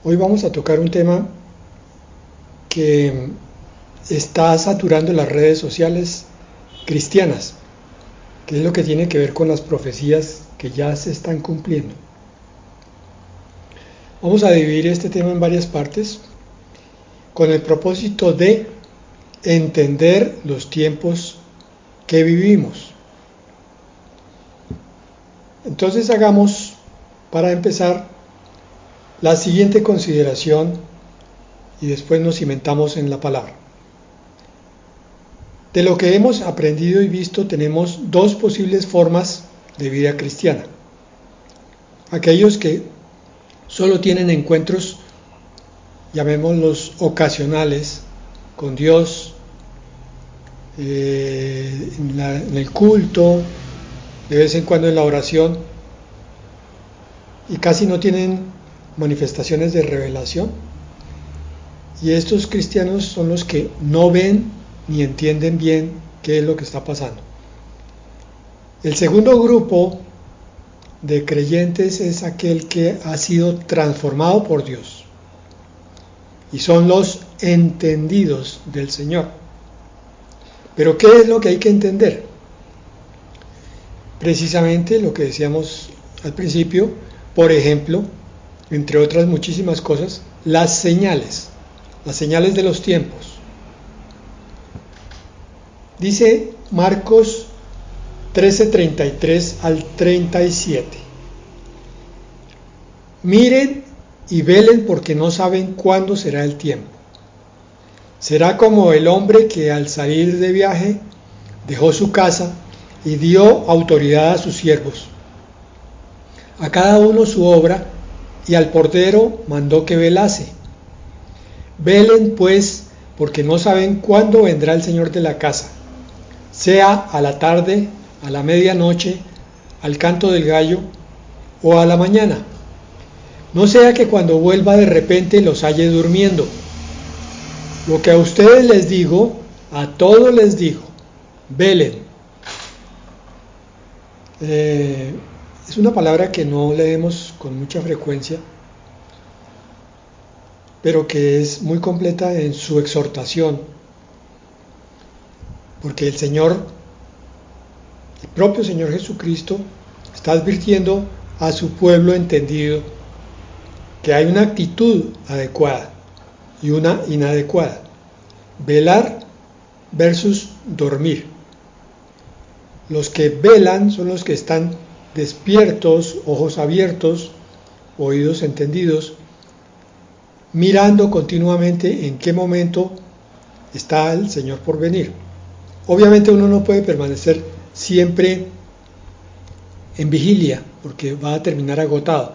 Hoy vamos a tocar un tema que está saturando las redes sociales cristianas, que es lo que tiene que ver con las profecías que ya se están cumpliendo. Vamos a dividir este tema en varias partes con el propósito de entender los tiempos que vivimos. Entonces hagamos, para empezar, la siguiente consideración y después nos cimentamos en la palabra. De lo que hemos aprendido y visto tenemos dos posibles formas de vida cristiana. Aquellos que solo tienen encuentros, llamémoslos ocasionales, con Dios, en el culto, de vez en cuando en la oración, y casi no tienen manifestaciones de revelación. Y estos cristianos son los que no ven ni entienden bien qué es lo que está pasando. El segundo grupo de creyentes es aquel que ha sido transformado por Dios, y son los entendidos del Señor. Pero ¿qué es lo que hay que entender? Precisamente lo que decíamos al principio, por ejemplo, entre otras muchísimas cosas, las señales de los tiempos. Dice Marcos 13:33 al 37. Miren y velen porque no saben cuándo será el tiempo. Será como el hombre que al salir de viaje dejó su casa y dio autoridad a sus siervos, a cada uno su obra, y al portero mandó que velase. Velen pues, porque no saben cuándo vendrá el Señor de la casa, sea a la tarde, a la medianoche, al canto del gallo o a la mañana. No sea que cuando vuelva de repente los halle durmiendo. Lo que a ustedes les digo, a todos les digo, velen. Es una palabra que no leemos con mucha frecuencia, pero que es muy completa en su exhortación, porque el propio Señor Jesucristo, está advirtiendo a su pueblo entendido que hay una actitud adecuada y una inadecuada. Velar versus dormir. Los que velan son los que están despiertos, ojos abiertos, oídos entendidos, mirando continuamente en qué momento está el Señor por venir. Obviamente uno no puede permanecer siempre en vigilia, porque va a terminar agotado.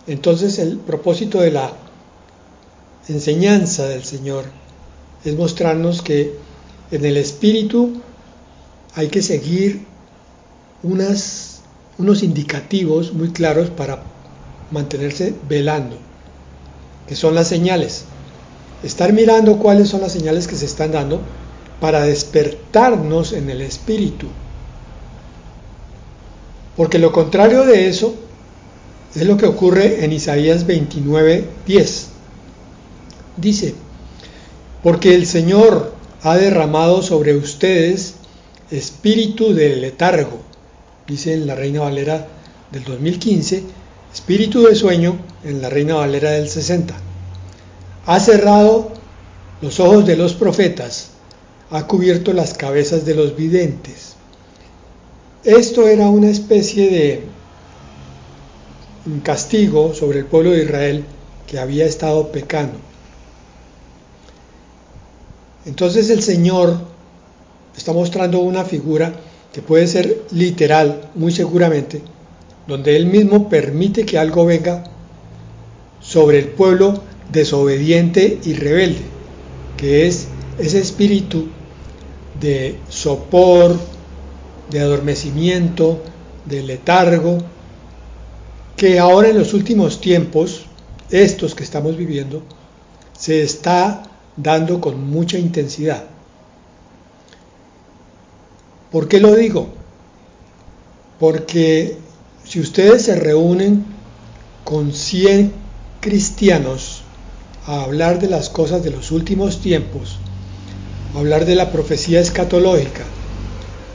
Entonces el propósito de la enseñanza del Señor es mostrarnos que en el Espíritu hay que seguir unos indicativos muy claros para mantenerse velando, que son las señales. Estar mirando cuáles son las señales que se están dando para despertarnos en el Espíritu. Porque lo contrario de eso es lo que ocurre en Isaías 29:10. Dice: porque el Señor ha derramado sobre ustedes espíritu de letargo, dice en la Reina Valera del 2015, espíritu de sueño en la Reina Valera del 60. Ha cerrado los ojos de los profetas, ha cubierto las cabezas de los videntes. Esto era una especie de castigo sobre el pueblo de Israel que había estado pecando. Entonces el Señor está mostrando una figura que puede ser literal, muy seguramente, donde Él mismo permite que algo venga sobre el pueblo desobediente y rebelde, que es ese espíritu de sopor, de adormecimiento, de letargo, que ahora en los últimos tiempos, estos que estamos viviendo, se está dando con mucha intensidad. ¿Por qué lo digo? Porque si ustedes se reúnen con 100 cristianos a hablar de las cosas de los últimos tiempos, a hablar de la profecía escatológica,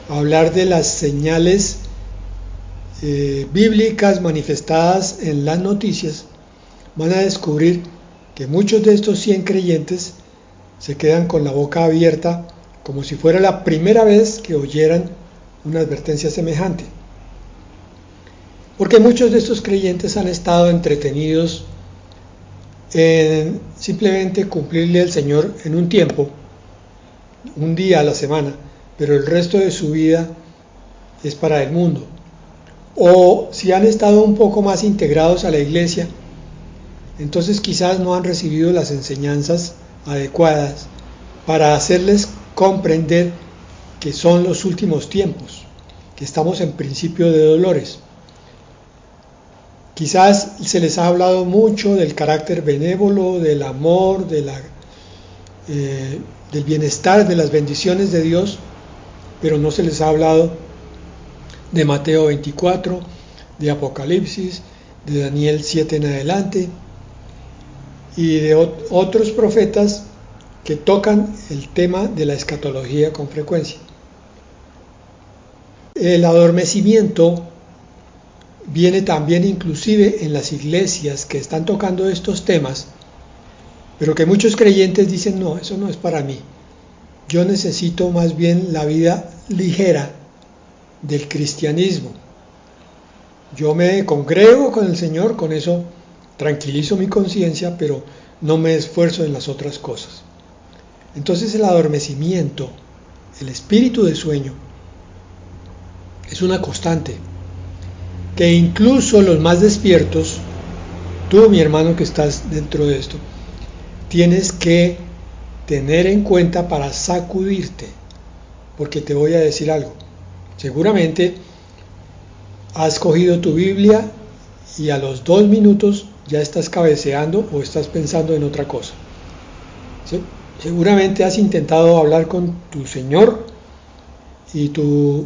a hablar de las señales bíblicas manifestadas en las noticias, van a descubrir que muchos de estos 100 creyentes se quedan con la boca abierta como si fuera la primera vez que oyeran una advertencia semejante. Porque muchos de estos creyentes han estado entretenidos en simplemente cumplirle al Señor en un tiempo, un día a la semana, pero el resto de su vida es para el mundo. O si han estado un poco más integrados a la iglesia, entonces quizás no han recibido las enseñanzas adecuadas para hacerles comprender que son los últimos tiempos, que estamos en principio de dolores. Quizás se les ha hablado mucho del carácter benévolo, del amor, del bienestar, de las bendiciones de Dios, pero no se les ha hablado de Mateo 24, de Apocalipsis, de Daniel 7 en adelante, y de otros profetas que tocan el tema de la escatología con frecuencia. El adormecimiento viene también inclusive en las iglesias que están tocando estos temas, pero que muchos creyentes dicen, no, eso no es para mí. Yo necesito más bien la vida ligera del cristianismo. Yo me congrego con el Señor, con eso tranquilizo mi conciencia, pero no me esfuerzo en las otras cosas. Entonces el adormecimiento, el espíritu de sueño, es una constante que incluso los más despiertos, tú, mi hermano que estás dentro de esto, tienes que tener en cuenta para sacudirte, porque te voy a decir algo. Seguramente has cogido tu Biblia y a los 2 minutos ya estás cabeceando o estás pensando en otra cosa. ¿Sí? Seguramente has intentado hablar con tu Señor y tu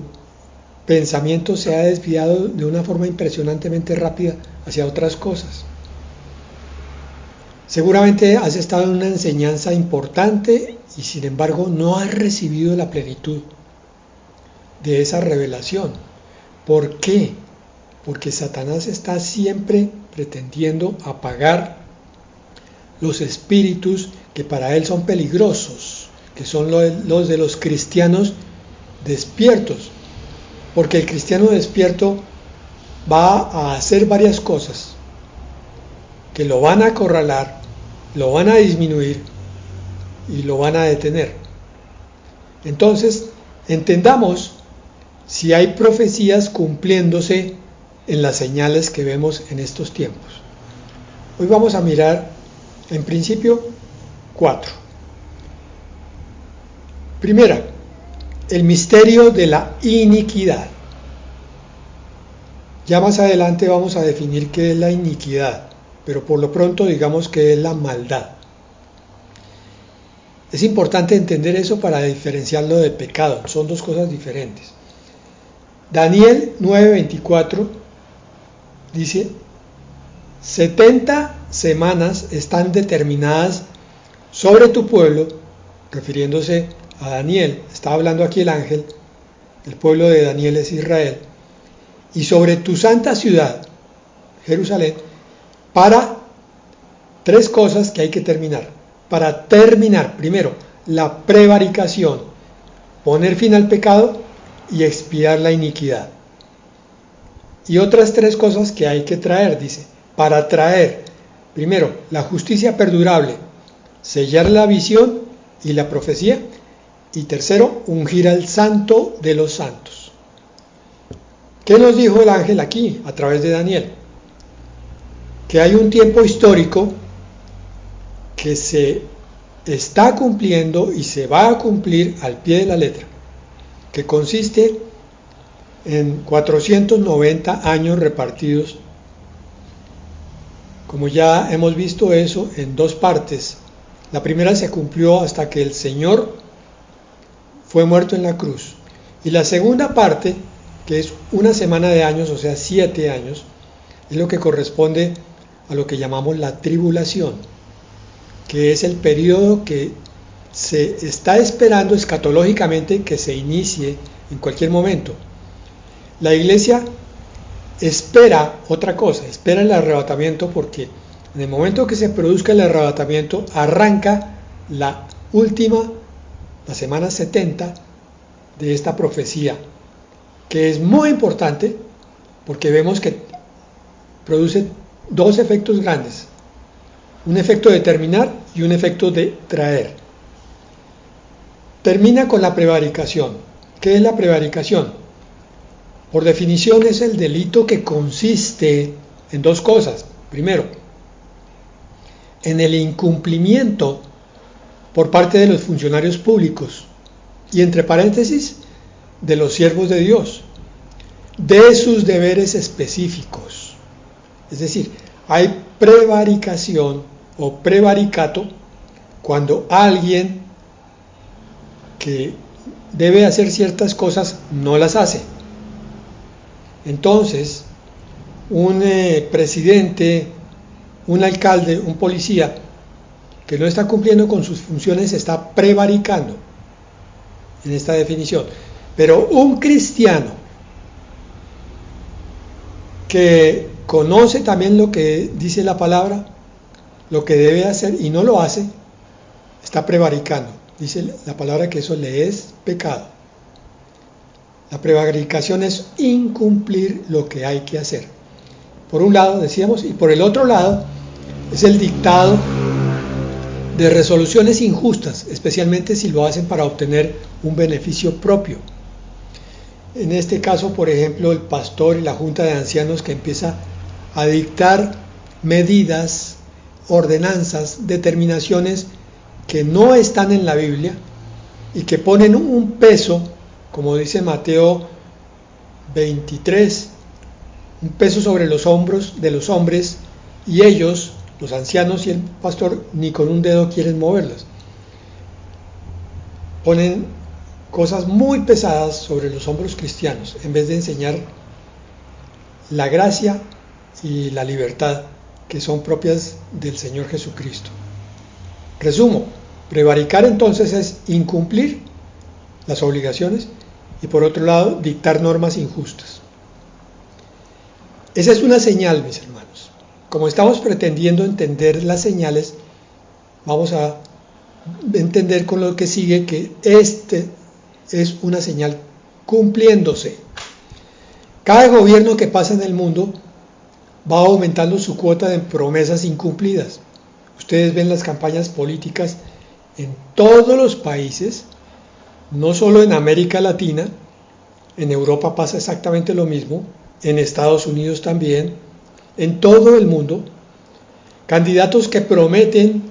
pensamiento se ha desviado de una forma impresionantemente rápida hacia otras cosas. Seguramente has estado en una enseñanza importante y sin embargo no has recibido la plenitud de esa revelación. ¿Por qué? Porque Satanás está siempre pretendiendo apagar los espíritus que para él son peligrosos, que son los de los cristianos despiertos. Porque el cristiano despierto va a hacer varias cosas que lo van a acorralar, lo van a disminuir y lo van a detener. Entonces, entendamos si hay profecías cumpliéndose en las señales que vemos en estos tiempos. Hoy vamos a mirar, en principio, 4. Primera, el misterio de la iniquidad. Ya más adelante vamos a definir qué es la iniquidad, pero por lo pronto digamos que es la maldad. Es importante entender eso para diferenciarlo del pecado, son dos cosas diferentes. Daniel 9:24 dice, 70 semanas están determinadas sobre tu pueblo, refiriéndose a Daniel, está hablando aquí el ángel, el pueblo de Daniel es Israel, y sobre tu santa ciudad, Jerusalén, para 3 cosas que hay que terminar. Para terminar, primero, la prevaricación, poner fin al pecado y expiar la iniquidad. Y otras 3 cosas que hay que traer, dice, para traer, primero, la justicia perdurable, sellar la visión y la profecía, y tercero, ungir al santo de los santos. ¿Qué nos dijo el ángel aquí a través de Daniel? Que hay un tiempo histórico que se está cumpliendo y se va a cumplir al pie de la letra, que consiste en 490 años repartidos, como ya hemos visto eso en 2 partes. La primera se cumplió hasta que el Señor fue muerto en la cruz, y la segunda parte, que es 1 semana de años, o sea 7 años, es lo que corresponde a lo que llamamos la tribulación. que es el periodo que se está esperando escatológicamente que se inicie en cualquier momento. La iglesia espera otra cosa, espera el arrebatamiento, porque en el momento que se produzca el arrebatamiento arranca la semana 70 de esta profecía, que es muy importante porque vemos que produce dos efectos grandes: un efecto de terminar y un efecto de traer. Termina con la prevaricación. ¿Qué es la prevaricación? Por definición es el delito que consiste en dos cosas. Primero, en el incumplimiento por parte de los funcionarios públicos y, entre paréntesis, de los siervos de Dios, de sus deberes específicos. Es decir, hay prevaricación o prevaricato cuando alguien que debe hacer ciertas cosas no las hace. Entonces, un presidente, un alcalde, un policía que no está cumpliendo con sus funciones está prevaricando en esta definición. Pero un cristiano que conoce también lo que dice la palabra, lo que debe hacer y no lo hace, está prevaricando. Dice la palabra que eso le es pecado. La prevaricación es incumplir lo que hay que hacer. Por un lado, decíamos, y por el otro lado, es el dictado de resoluciones injustas, especialmente si lo hacen para obtener un beneficio propio. En este caso, por ejemplo, el pastor y la junta de ancianos que empieza a dictar medidas, ordenanzas, determinaciones que no están en la Biblia y que ponen un peso, como dice Mateo 23, un peso sobre los hombros de los hombres, y ellos, los ancianos y el pastor, ni con un dedo quieren moverlas. Ponen cosas muy pesadas sobre los hombros cristianos en vez de enseñar la gracia y la libertad que son propias del Señor Jesucristo. Resumo, prevaricar entonces es incumplir las obligaciones y, por otro lado, dictar normas injustas. Esa es una señal, mis hermanos. Como estamos pretendiendo entender las señales, vamos a entender con lo que sigue que este es una señal cumpliéndose. Cada gobierno que pasa en el mundo va aumentando su cuota de promesas incumplidas. Ustedes ven las campañas políticas en todos los países, no solo en América Latina, en Europa pasa exactamente lo mismo, en Estados Unidos también, en todo el mundo, candidatos que prometen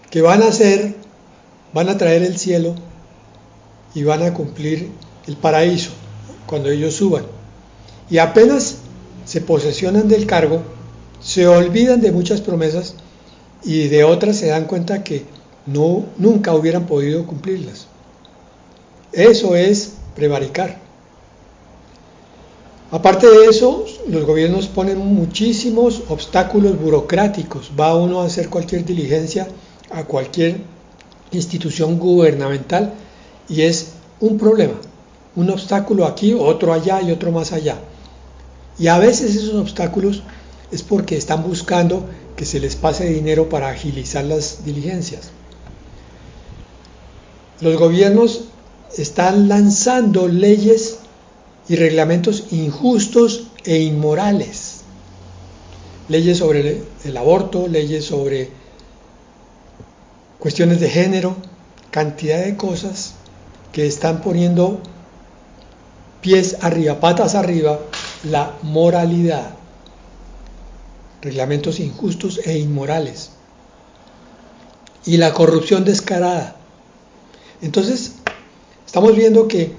que van a traer el cielo y van a cumplir el paraíso cuando ellos suban. Y apenas se posesionan del cargo, se olvidan de muchas promesas y de otras se dan cuenta que nunca hubieran podido cumplirlas. Eso es prevaricar. Aparte de eso, los gobiernos ponen muchísimos obstáculos burocráticos. Va uno a hacer cualquier diligencia a cualquier institución gubernamental y es un problema, un obstáculo aquí, otro allá y otro más allá. Y a veces esos obstáculos es porque están buscando que se les pase dinero para agilizar las diligencias. Los gobiernos están lanzando leyes y reglamentos injustos e inmorales. Leyes sobre el aborto, leyes sobre cuestiones de género, cantidad de cosas que están poniendo pies arriba, patas arriba, la moralidad. Reglamentos injustos e inmorales. Y la corrupción descarada. Entonces, estamos viendo que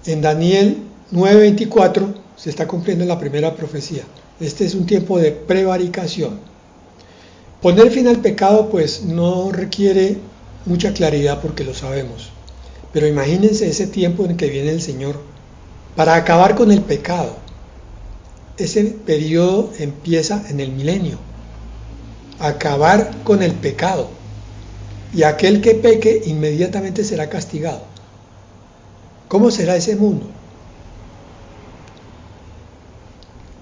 en Daniel 9:24 se está cumpliendo la primera profecía. Este es un tiempo de prevaricación. Poner fin al pecado pues no requiere mucha claridad porque lo sabemos. Pero imagínense ese tiempo en que viene el Señor para acabar con el pecado. Ese periodo empieza en el milenio. acabar con el pecado, y aquel que peque inmediatamente será castigado. ¿Cómo será ese mundo?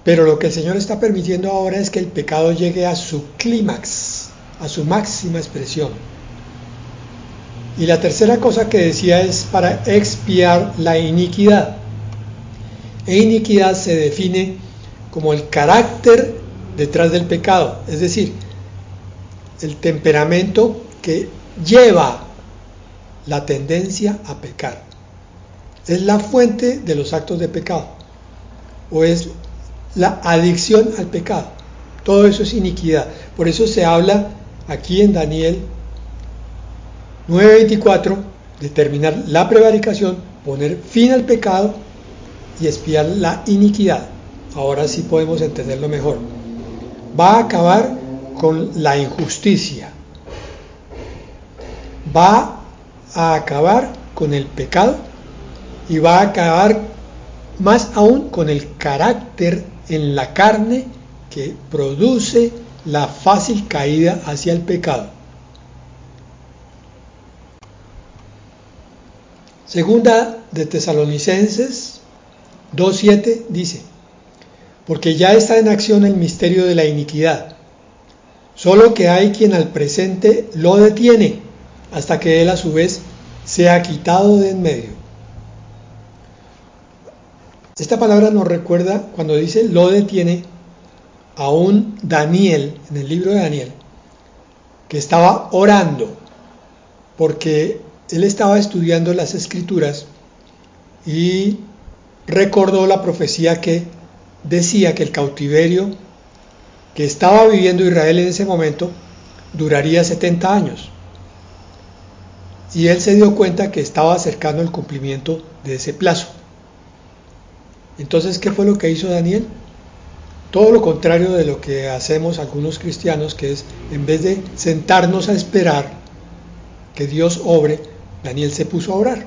Pero lo que el Señor está permitiendo ahora es que el pecado llegue a su clímax, a su máxima expresión. Y la tercera cosa que decía es para expiar la iniquidad. E iniquidad se define como el carácter detrás del pecado, es decir, el temperamento que lleva la tendencia a pecar. Es la fuente de los actos de pecado, o es la adicción al pecado. Todo eso es iniquidad. Por eso se habla aquí en Daniel 9:24 de terminar la prevaricación, poner fin al pecado y expiar la iniquidad. Ahora sí podemos entenderlo mejor. Va a acabar con la injusticia. Va a acabar con el pecado y va a acabar más aún con el carácter en la carne que produce la fácil caída hacia el pecado. Segunda de Tesalonicenses 2:7 dice: porque ya está en acción el misterio de la iniquidad, solo que hay quien al presente lo detiene, hasta que él a su vez sea quitado de en medio. Esta palabra nos recuerda cuando dice lo detiene a un Daniel, en el libro de Daniel, que estaba orando, porque él estaba estudiando las Escrituras y recordó la profecía que decía que el cautiverio que estaba viviendo Israel en ese momento duraría 70 años. Y él se dio cuenta que estaba acercando el cumplimiento de ese plazo. Entonces, ¿qué fue lo que hizo Daniel? Todo lo contrario de lo que hacemos algunos cristianos, que es, en vez de sentarnos a esperar que Dios obre, Daniel se puso a orar.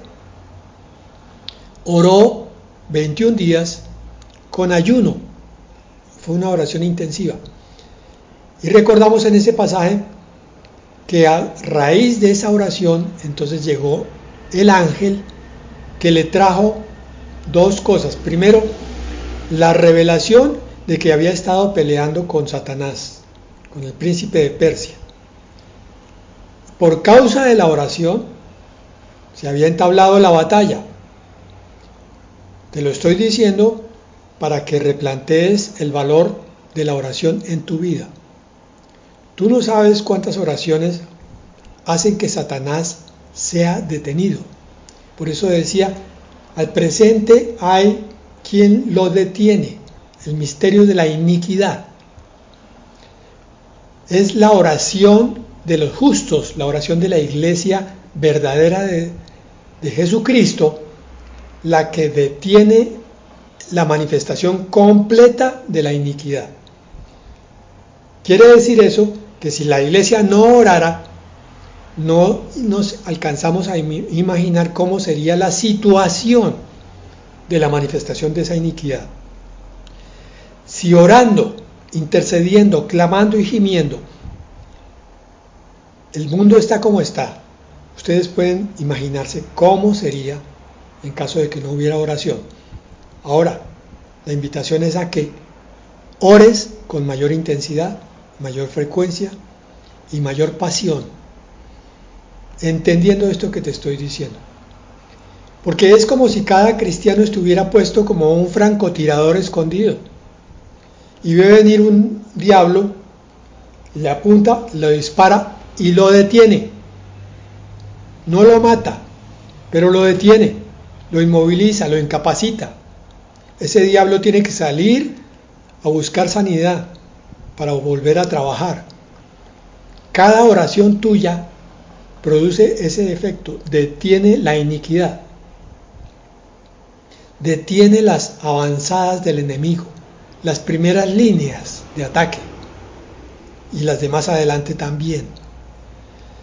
Oró 21 días con ayuno. Fue una oración intensiva. Y recordamos en ese pasaje que a raíz de esa oración, entonces llegó el ángel que le trajo dos cosas. Primero, la revelación de que había estado peleando con Satanás, con el príncipe de Persia. Por causa de la oración, se había entablado la batalla. Te lo estoy diciendo para que replantees el valor de la oración en tu vida. Tú no sabes cuántas oraciones hacen que Satanás sea detenido. Por eso decía, al presente hay quien lo detiene, el misterio de la iniquidad. Es la oración de los justos, la oración de la iglesia verdadera de Jesucristo, la que detiene la manifestación completa de la iniquidad. Quiere decir eso que si la iglesia no orara, no nos alcanzamos a imaginar cómo sería la situación de la manifestación de esa iniquidad. Si orando, intercediendo, clamando y gimiendo, el mundo está como está, ustedes pueden imaginarse cómo sería en caso de que no hubiera oración. Ahora, la invitación es a que ores con mayor intensidad, mayor frecuencia y mayor pasión, entendiendo esto que te estoy diciendo. Porque es como si cada cristiano estuviera puesto como un francotirador escondido y ve venir un diablo, le apunta, lo dispara y lo detiene. No lo mata, pero lo detiene, lo inmoviliza, lo incapacita. Ese diablo tiene que salir a buscar sanidad para volver a trabajar. Cada oración tuya produce ese efecto, detiene la iniquidad, detiene las avanzadas del enemigo, las primeras líneas de ataque y las de más adelante también.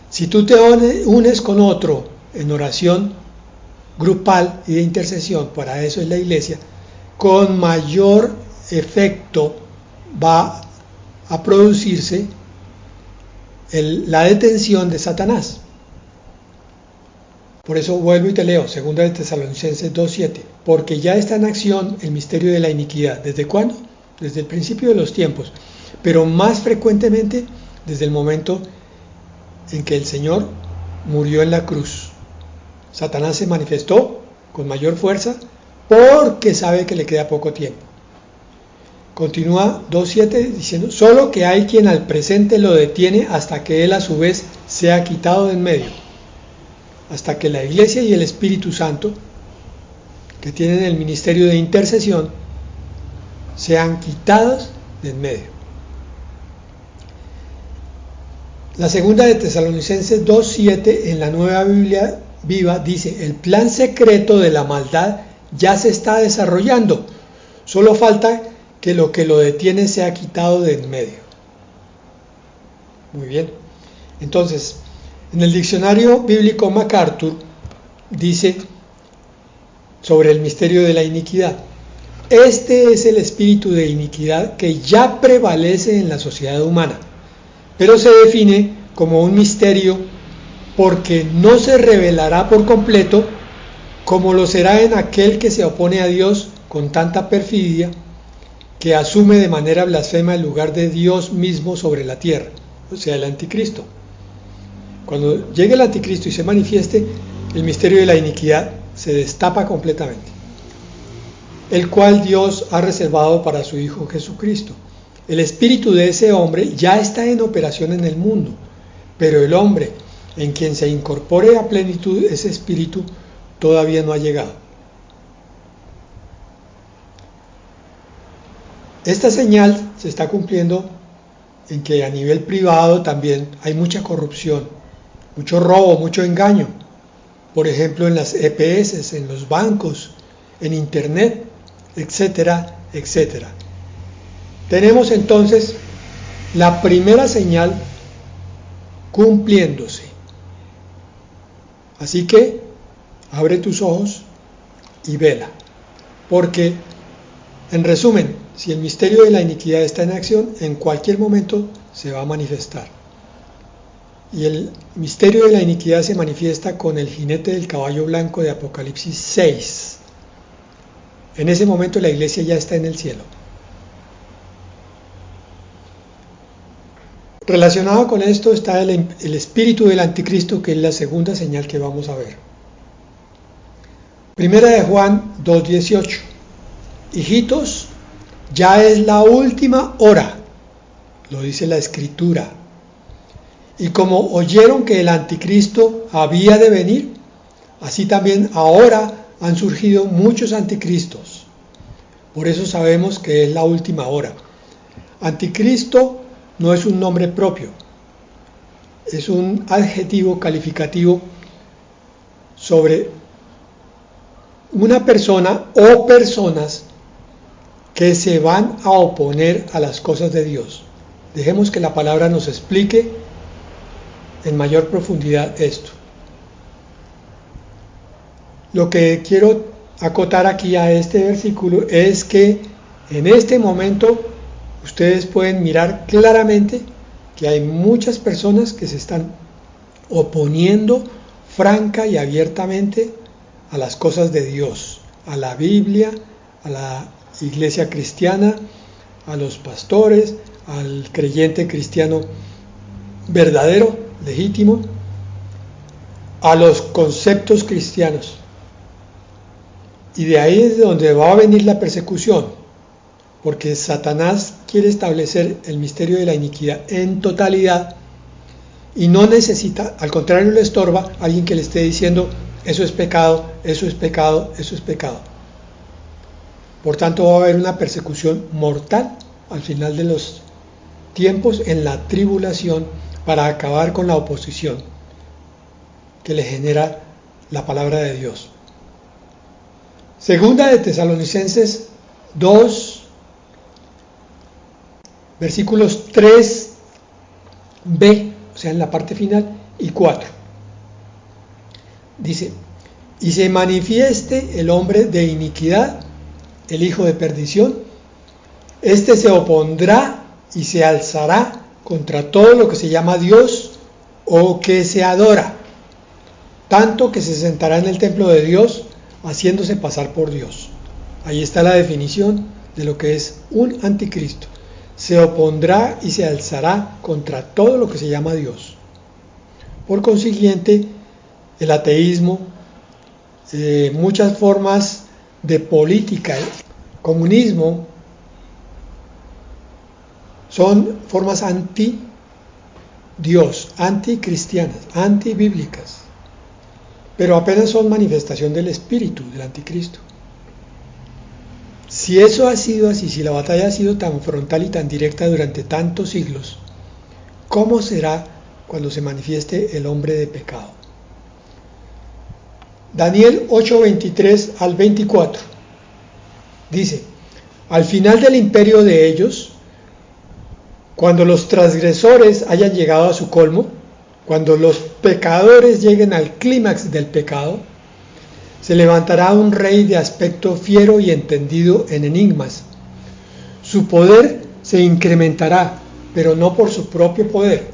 Si tú te unes con otro en oración grupal y de intercesión, para eso es la iglesia, con mayor efecto va a producirse la detención de Satanás. Por eso vuelvo y te leo, 2 de Tesalonicenses 2:7, porque ya está en acción el misterio de la iniquidad. ¿Desde cuándo? Desde el principio de los tiempos, pero más frecuentemente desde el momento en que el Señor murió en la cruz. Satanás se manifestó con mayor fuerza porque sabe que le queda poco tiempo. Continúa 2:7 diciendo, solo que hay quien al presente lo detiene hasta que él a su vez sea quitado de en medio, hasta que la Iglesia y el Espíritu Santo, que tienen el ministerio de intercesión, sean quitados de en medio. La segunda de Tesalonicenses 2:7 en la Nueva Biblia Viva dice, el plan secreto de la maldad ya se está desarrollando, solo falta que lo detiene sea quitado de en medio. Muy bien, entonces, en el diccionario bíblico MacArthur dice sobre el misterio de la iniquidad, este es el espíritu de iniquidad que ya prevalece en la sociedad humana, pero se define como un misterio porque no se revelará por completo como lo será en aquel que se opone a Dios con tanta perfidia que asume de manera blasfema el lugar de Dios mismo sobre la tierra, o sea, el anticristo. Cuando llegue el anticristo y se manifieste, el misterio de la iniquidad se destapa completamente, el cual Dios ha reservado para su Hijo Jesucristo. El espíritu de ese hombre ya está en operación en el mundo, pero el hombre en quien se incorpore a plenitud ese espíritu todavía no ha llegado. Esta señal se está cumpliendo en que a nivel privado también hay mucha corrupción, mucho robo, mucho engaño. Por ejemplo, en las EPS, en los bancos, en internet, etcétera, etcétera. Tenemos entonces la primera señal cumpliéndose. Así que abre tus ojos y vela, porque en resumen, si el misterio de la iniquidad está en acción, en cualquier momento se va a manifestar. Y el misterio de la iniquidad se manifiesta con el jinete del caballo blanco de Apocalipsis 6. En ese momento la iglesia ya está en el cielo. Relacionado con esto está el espíritu del anticristo, que es la segunda señal que vamos a ver. Primera de Juan 2:18. Hijitos, ya es la última hora, lo dice la Escritura. Y como oyeron que el anticristo había de venir, así también ahora han surgido muchos anticristos. Por eso sabemos que es la última hora. Anticristo no es un nombre propio, es un adjetivo calificativo sobre una persona o personas que se van a oponer a las cosas de Dios. Dejemos que la palabra nos explique en mayor profundidad esto. Lo que quiero acotar aquí a este versículo es que en este momento ustedes pueden mirar claramente que hay muchas personas que se están oponiendo franca y abiertamente a las cosas de Dios, a la Biblia, a la iglesia cristiana, a los pastores, al creyente cristiano verdadero, legítimo, a los conceptos cristianos. Y de ahí es de donde va a venir la persecución, porque Satanás quiere establecer el misterio de la iniquidad en totalidad y no necesita, al contrario le estorba alguien que le esté diciendo eso es pecado, eso es pecado, eso es pecado. Por tanto va a haber una persecución mortal al final de los tiempos en la tribulación para acabar con la oposición que le genera la palabra de Dios. Segunda de Tesalonicenses 2, versículos 3b, o sea, en la parte final, y 4. Dice, y se manifieste el hombre de iniquidad, el hijo de perdición, este se opondrá y se alzará contra todo lo que se llama Dios o que se adora, tanto que se sentará en el templo de Dios haciéndose pasar por Dios. Ahí está la definición de lo que es un anticristo. Se opondrá y se alzará contra todo lo que se llama Dios. Por consiguiente, el ateísmo, muchas formas de política, el comunismo, son formas anti-Dios, anticristianas, antibíblicas, pero apenas son manifestación del espíritu del anticristo. Si eso ha sido así, si la batalla ha sido tan frontal y tan directa durante tantos siglos, ¿cómo será cuando se manifieste el hombre de pecado? Daniel 8:23 al 24 dice: al final del imperio de ellos, cuando los transgresores hayan llegado a su colmo, cuando los pecadores lleguen al clímax del pecado, se levantará un rey de aspecto fiero y entendido en enigmas. Su poder se incrementará, pero no por su propio poder.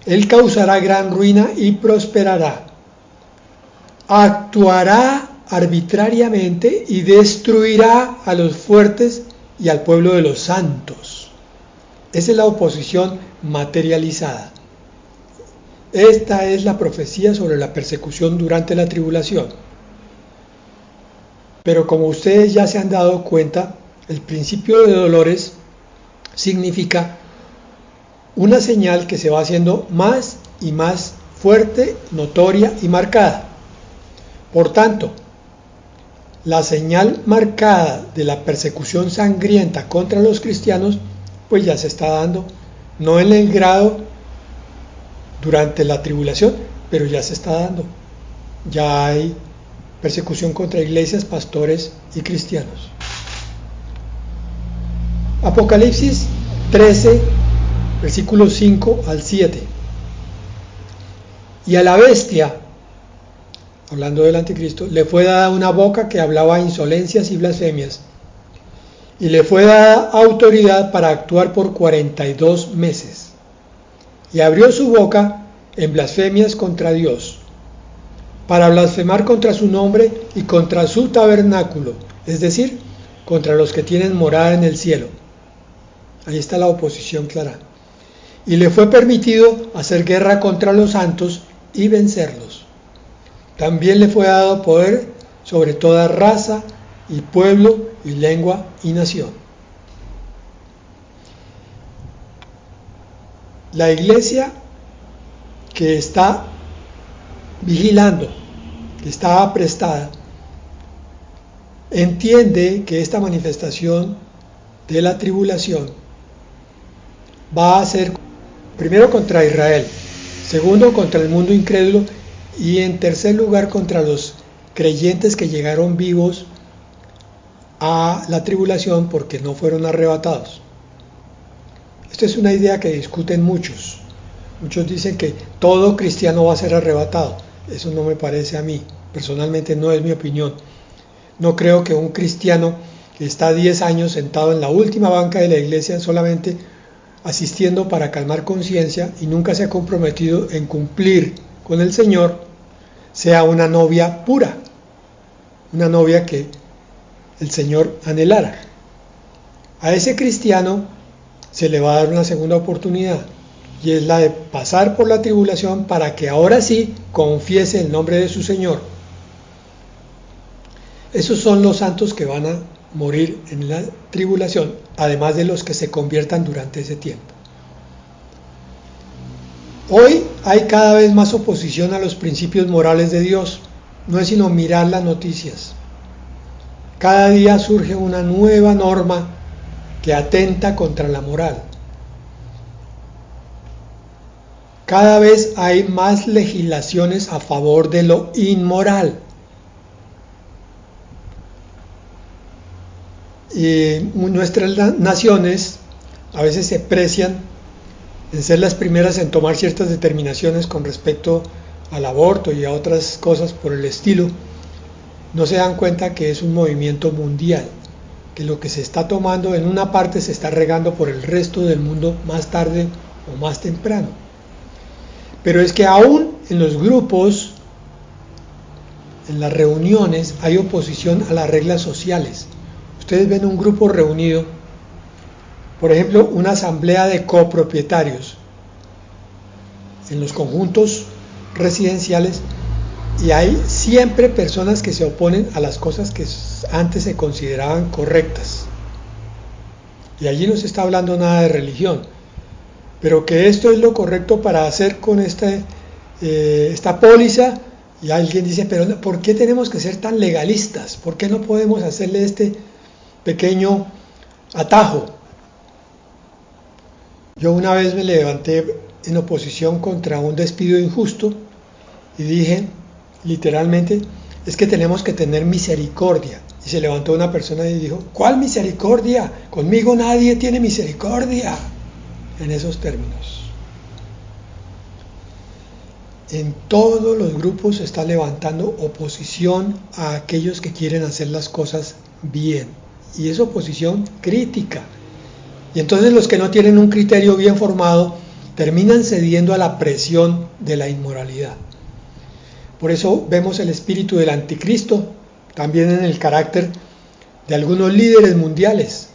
Él causará gran ruina y prosperará. Actuará arbitrariamente y destruirá a los fuertes y al pueblo de los santos. Esa es la oposición materializada. Esta es la profecía sobre la persecución durante la tribulación. Pero como ustedes ya se han dado cuenta, el principio de dolores significa una señal que se va haciendo más y más fuerte, notoria y marcada. Por tanto, la señal marcada de la persecución sangrienta contra los cristianos, pues ya se está dando, no en el grado durante la tribulación, pero ya se está dando. Ya hay persecución contra iglesias, pastores y cristianos. Apocalipsis 13, versículos 5 al 7. Y a la bestia, hablando del anticristo, le fue dada una boca que hablaba insolencias y blasfemias, y le fue dada autoridad para actuar por 42 meses. Y abrió su boca en blasfemias contra Dios, para blasfemar contra su nombre y contra su tabernáculo, es decir, contra los que tienen morada en el cielo. Ahí está la oposición clara. Y le fue permitido hacer guerra contra los santos y vencerlos. También le fue dado poder sobre toda raza y pueblo y lengua y nación. La iglesia que está vigilando, que está aprestada, entiende que esta manifestación de la tribulación va a ser primero contra Israel, segundo contra el mundo incrédulo y en tercer lugar contra los creyentes que llegaron vivos a la tribulación porque no fueron arrebatados. Esta es una idea que discuten muchos. Muchos dicen que todo cristiano va a ser arrebatado. Eso no me parece a mí. Personalmente no es mi opinión. No creo que un cristiano que está 10 años sentado en la última banca de la iglesia solamente asistiendo para calmar conciencia y nunca se ha comprometido en cumplir con el Señor, sea una novia pura, una novia que el Señor anhelara. A ese cristiano se le va a dar una segunda oportunidad, y es la de pasar por la tribulación para que ahora sí confiese el nombre de su Señor. Esos son los santos que van a morir en la tribulación, además de los que se conviertan durante ese tiempo. Hoy hay cada vez más oposición a los principios morales de Dios. No es sino mirar las noticias. Cada día surge una nueva norma que atenta contra la moral. Cada vez hay más legislaciones a favor de lo inmoral. Y nuestras naciones a veces se precian en ser las primeras en tomar ciertas determinaciones con respecto al aborto y a otras cosas por el estilo. No se dan cuenta que es un movimiento mundial, que lo que se está tomando en una parte se está regando por el resto del mundo más tarde o más temprano. Pero es que aún en los grupos, en las reuniones, hay oposición a las reglas sociales. Ustedes ven un grupo reunido, por ejemplo, una asamblea de copropietarios en los conjuntos residenciales, y hay siempre personas que se oponen a las cosas que antes se consideraban correctas. Y allí no se está hablando nada de religión, pero que esto es lo correcto para hacer con esta póliza, y alguien dice, pero ¿por qué tenemos que ser tan legalistas? ¿Por qué no podemos hacerle este pequeño atajo? Yo una vez me levanté en oposición contra un despido injusto y dije, literalmente, es que tenemos que tener misericordia. Y se levantó una persona y dijo, ¿cuál misericordia? Conmigo nadie tiene misericordia. En esos términos. En todos los grupos se está levantando oposición a aquellos que quieren hacer las cosas bien. Y es oposición crítica. Y entonces los que no tienen un criterio bien formado terminan cediendo a la presión de la inmoralidad. Por eso vemos el espíritu del anticristo también en el carácter de algunos líderes mundiales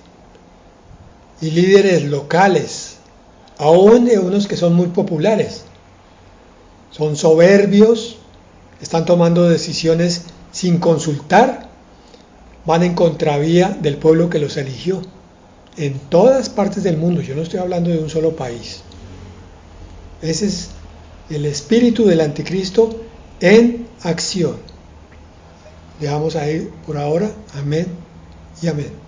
y líderes locales, aún de unos que son muy populares. Son soberbios, están tomando decisiones sin consultar, van en contravía del pueblo que los eligió. En todas partes del mundo, yo no estoy hablando de un solo país. Ese es el espíritu del anticristo en acción. Dejamos ahí por ahora. Amén y amén.